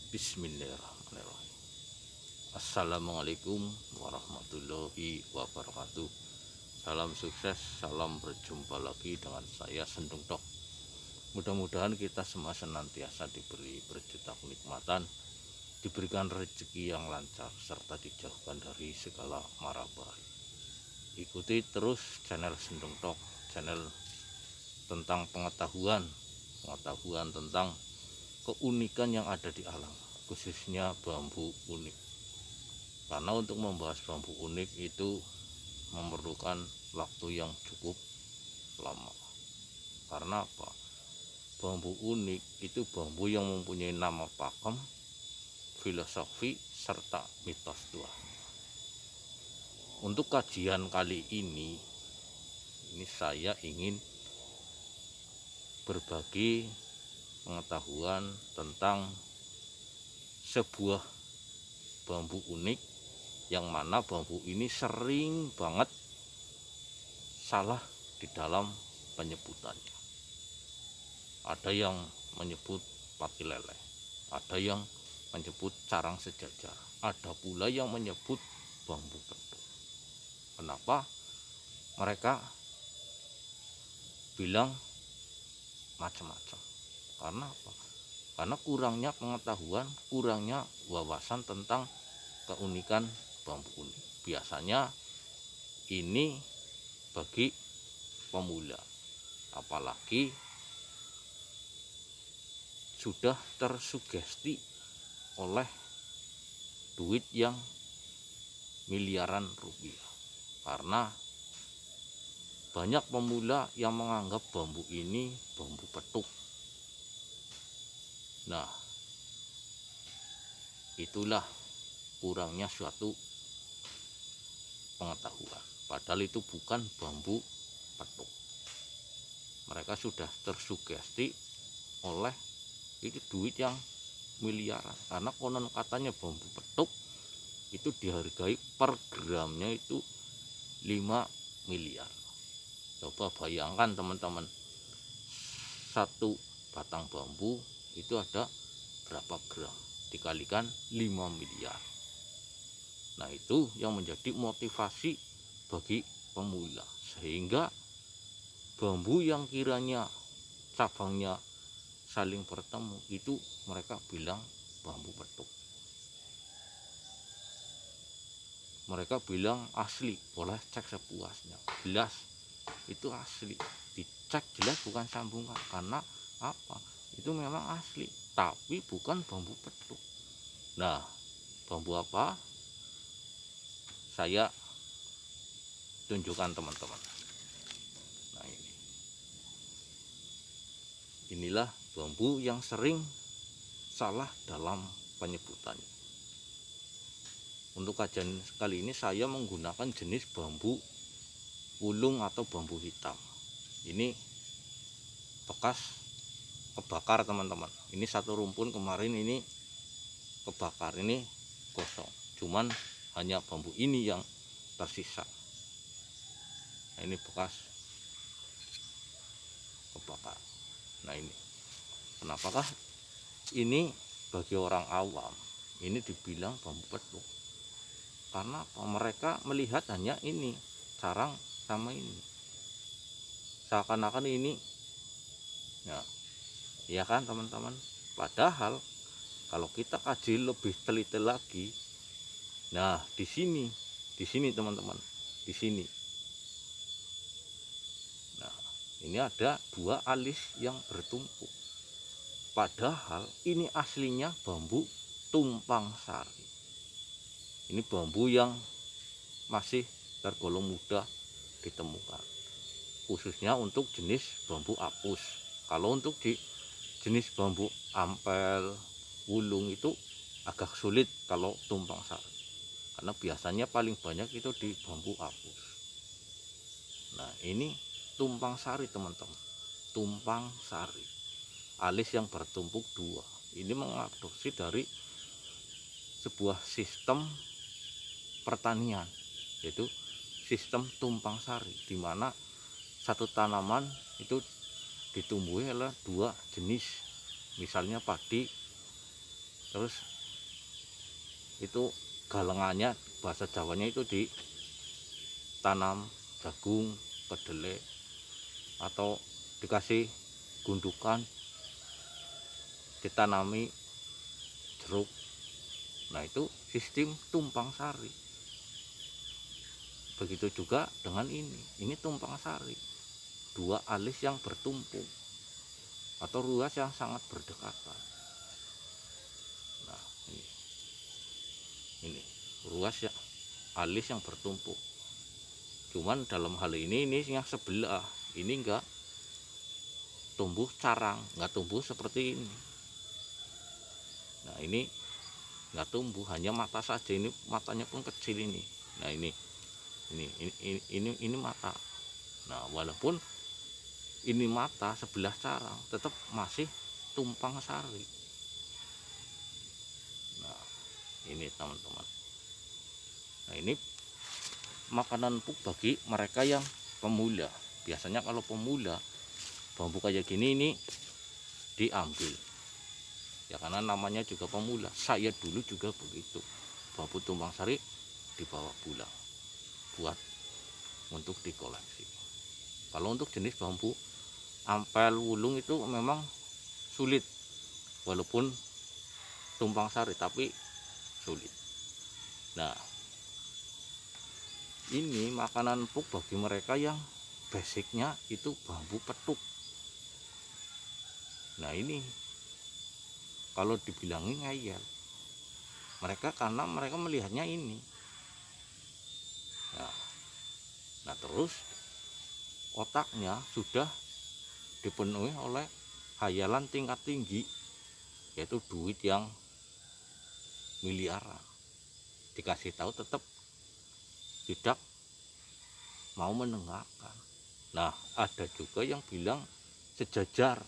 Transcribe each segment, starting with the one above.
Bismillahirrahmanirrahim. Assalamualaikum warahmatullahi wabarakatuh. Salam sukses, salam berjumpa lagi dengan saya Sendung Tok. Mudah-mudahan kita semua senantiasa diberi berjuta kenikmatan, diberikan rezeki yang lancar, serta dijauhkan dari segala mara bahaya. Ikuti terus channel Sendung Tok, channel tentang pengetahuan tentang keunikan yang ada di alam, khususnya bambu unik. Karena untuk membahas bambu unik itu memerlukan waktu yang cukup lama. Karena apa? Bambu unik itu bambu yang mempunyai nama pakem, filosofi, serta mitos tua. Untuk kajian kali ini saya ingin berbagi pengetahuan tentang sebuah bambu unik yang mana bambu ini sering banget salah di dalam penyebutannya. Ada yang menyebut pati lele, ada yang menyebut carang sejajar, ada pula yang menyebut bambu petuk. Kenapa mereka bilang macam-macam? Karena apa? Karena kurangnya pengetahuan, kurangnya wawasan tentang keunikan bambu unik. Biasanya ini bagi pemula, apalagi sudah tersugesti oleh duit yang miliaran rupiah. Karena banyak pemula yang menganggap bambu ini bambu petuk. Nah, itulah kurangnya suatu pengetahuan. Padahal itu bukan bambu petuk. Mereka sudah tersugesti oleh itu duit yang miliaran. Karena konon katanya bambu petuk itu dihargai per gramnya itu 5 miliar. Coba bayangkan teman-teman, satu batang bambu itu ada berapa gram, dikalikan 5 miliar. Nah, itu yang menjadi motivasi bagi pemula, sehingga bambu yang kiranya cabangnya saling bertemu itu mereka bilang bambu petuk. Mereka bilang asli, boleh cek sepuasnya, jelas itu asli, dicek jelas bukan sambungan. Karena apa? Itu memang asli, tapi bukan bambu petuk. Nah, bambu apa? Saya tunjukkan teman-teman. Nah, inilah bambu yang sering salah dalam penyebutannya. Untuk kajian kali ini saya menggunakan jenis bambu ulung atau bambu hitam. Ini bekas kebakar teman-teman. Ini satu rumpun kemarin ini kebakar, ini kosong, cuman hanya bambu ini yang tersisa. Nah, ini bekas kebakar. Nah, ini kenapakah ini bagi orang awam ini dibilang bambu petuk? Karena apa? Mereka melihat hanya ini carang sama ini, seakan-akan ini ya, iya kan teman-teman? Padahal kalau kita kaji lebih teliti lagi, nah di sini teman-teman, di sini. Nah, ini ada dua alis yang bertumpuk. Padahal ini aslinya bambu tumpang sari. Ini bambu yang masih tergolong mudah ditemukan, khususnya untuk jenis bambu apus. Kalau untuk di jenis bambu ampel, wulung itu agak sulit kalau tumpang sari, karena biasanya paling banyak itu di bambu apus. Nah, ini tumpang sari teman-teman, tumpang sari, alis yang bertumpuk dua. Ini mengadopsi dari sebuah sistem pertanian, yaitu sistem tumpang sari, di mana satu tanaman itu ditumbuhi oleh dua jenis, misalnya padi Terus itu galengannya, bahasa Jawanya itu ditanam jagung, kedelai, atau dikasih gundukan, ditanami jeruk. Nah itu sistem tumpang sari. Begitu juga dengan ini tumpang sari, dua alis yang bertumpu atau ruas yang sangat berdekatan. Nah ini ruas ya, alis yang bertumpuk. Cuman dalam hal ini yang sebelah ini enggak tumbuh carang, enggak tumbuh seperti ini. Nah ini enggak tumbuh, hanya mata saja. Ini matanya pun kecil ini. Nah ini mata. Nah walaupun ini mata sebelah carang, tetap masih tumpang sari. Nah ini teman-teman. Nah ini makanan empuk bagi mereka yang pemula. Biasanya kalau pemula, bambu kayak gini ini diambil ya, karena namanya juga pemula. Saya dulu juga begitu, bambu tumpang sari dibawa pulang buat untuk dikoleksi. Kalau untuk jenis bambu ampel wulung itu memang sulit, walaupun tumpang sari tapi sulit. Nah ini makanan empuk bagi mereka yang basicnya itu bambu petuk. Nah ini kalau dibilangin ngeyel mereka, karena mereka melihatnya ini. Nah terus otaknya sudah dipenuhi oleh hayalan tingkat tinggi, yaitu duit yang miliaran. Dikasih tahu tetap tidak mau mendengarkan. Nah ada juga yang bilang sejajar.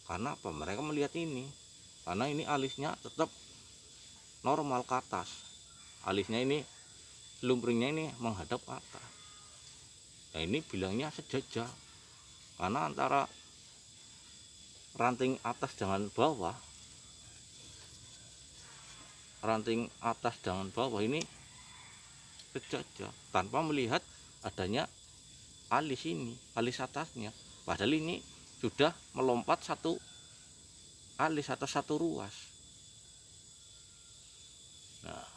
Karena apa? Mereka melihat ini, karena ini alisnya tetap normal ke atas. Alisnya ini, lumpringnya ini menghadap ke atas. Nah ini bilangnya sejajar, karena antara ranting atas dengan bawah, ranting atas dengan bawah ini sejajar, tanpa melihat adanya alis ini, alis atasnya. Padahal ini sudah melompat satu alis atau satu ruas. Nah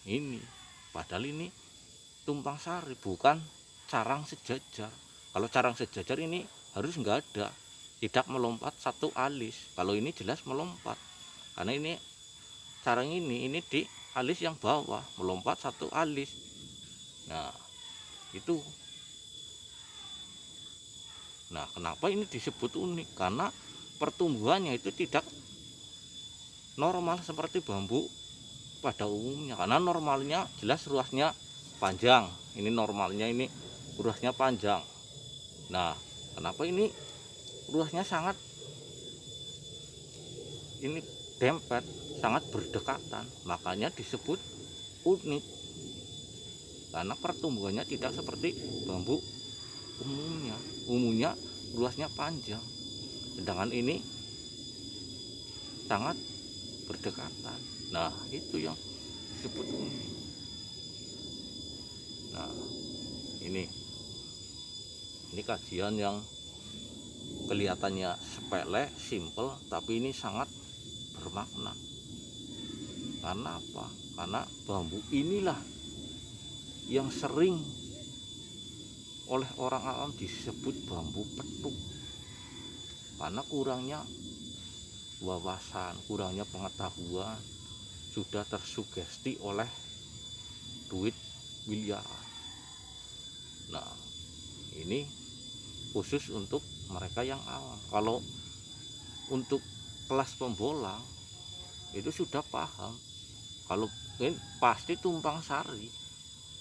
ini padahal ini tumpang sari, bukan carang sejajar. Kalau carang sejajar ini harus nggak ada, tidak melompat satu alis. Kalau ini jelas melompat, karena ini carang ini di alis yang bawah melompat satu alis. Nah itu. Nah kenapa ini disebut unik? Karena pertumbuhannya itu tidak normal seperti bambu pada umumnya. Karena normalnya jelas ruasnya panjang, ini normalnya ini ruasnya panjang. Nah kenapa ini ruasnya sangat ini dempet, sangat berdekatan, makanya disebut unik. Karena pertumbuhannya tidak seperti bambu umumnya ruasnya panjang, sedangkan ini sangat berdekatan. Nah itu yang disebut unik. Nah ini kajian yang kelihatannya sepele, simple, tapi ini sangat bermakna. Karena apa? Karena bambu inilah yang sering oleh orang awam disebut bambu petuk, karena kurangnya wawasan, kurangnya pengetahuan, sudah tersugesti oleh duit miliaran. Nah ini khusus untuk mereka yang awam. Kalau untuk kelas pembolang itu sudah paham, kalau ini pasti tumpang sari,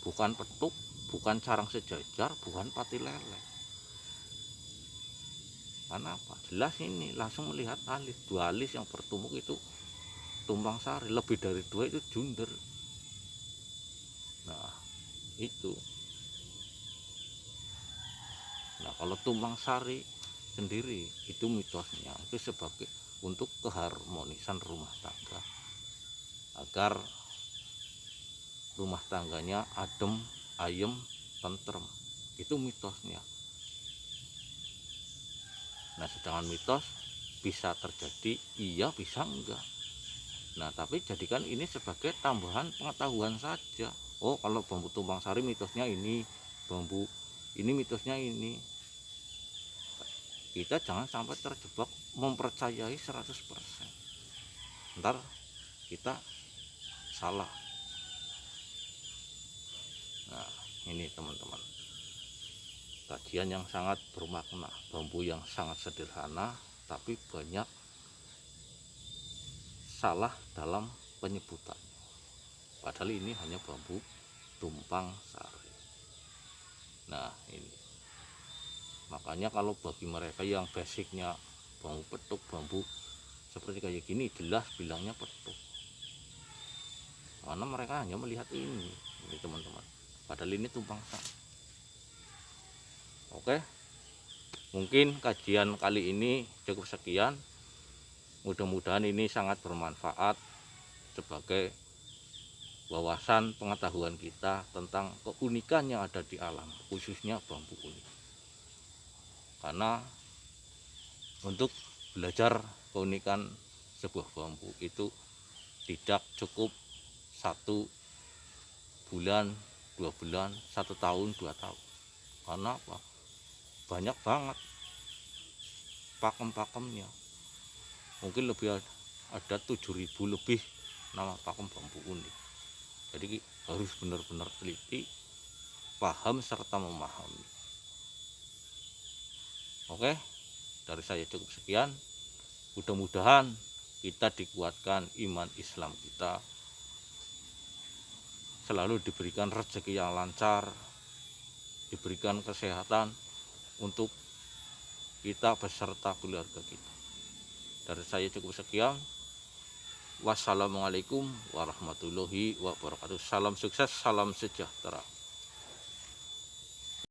bukan petuk, bukan carang sejajar, bukan pati lele. Karena apa? Jelas ini langsung melihat alis, dua alis yang bertumpuk itu tumpang sari, lebih dari dua itu junder. Nah itu. Nah kalau tumpang sari sendiri itu mitosnya itu sebagai untuk keharmonisan rumah tangga, agar rumah tangganya adem, ayem, tentrem. Itu mitosnya. Nah, sedangkan mitos bisa terjadi, iya bisa enggak. Nah, tapi jadikan ini sebagai tambahan pengetahuan saja. Oh, kalau bambu tumpang sari mitosnya ini, bambu ini mitosnya ini. Kita jangan sampai terjebak mempercayai 100%. Ntar kita salah. Nah, ini teman-teman, kajian yang sangat bermakna, bambu yang sangat sederhana tapi banyak salah dalam penyebutan. Padahal ini hanya bambu tumpang sari. Nah, ini makanya kalau bagi mereka yang basicnya bambu petuk, bambu seperti kayak gini, jelas bilangnya petuk, karena mereka hanya melihat ini teman-teman, padahal ini tumpang sari. Oke, mungkin kajian kali ini cukup sekian. Mudah-mudahan ini sangat bermanfaat sebagai wawasan pengetahuan kita tentang keunikan yang ada di alam, khususnya bambu unik. Karena untuk belajar keunikan sebuah bambu itu tidak cukup 1 bulan, 2 bulan, 1 tahun, 2 tahun. Karena apa? Banyak banget pakem-pakemnya. Mungkin lebih ada 7.000 lebih nama pakem bambu unik. Jadi harus benar-benar teliti, paham serta memahami. Oke, dari saya cukup sekian. Mudah-mudahan kita dikuatkan iman Islam kita, selalu diberikan rezeki yang lancar, diberikan kesehatan untuk kita beserta keluarga kita. Dari saya cukup sekian. Wassalamualaikum warahmatullahi wabarakatuh. Salam sukses, salam sejahtera.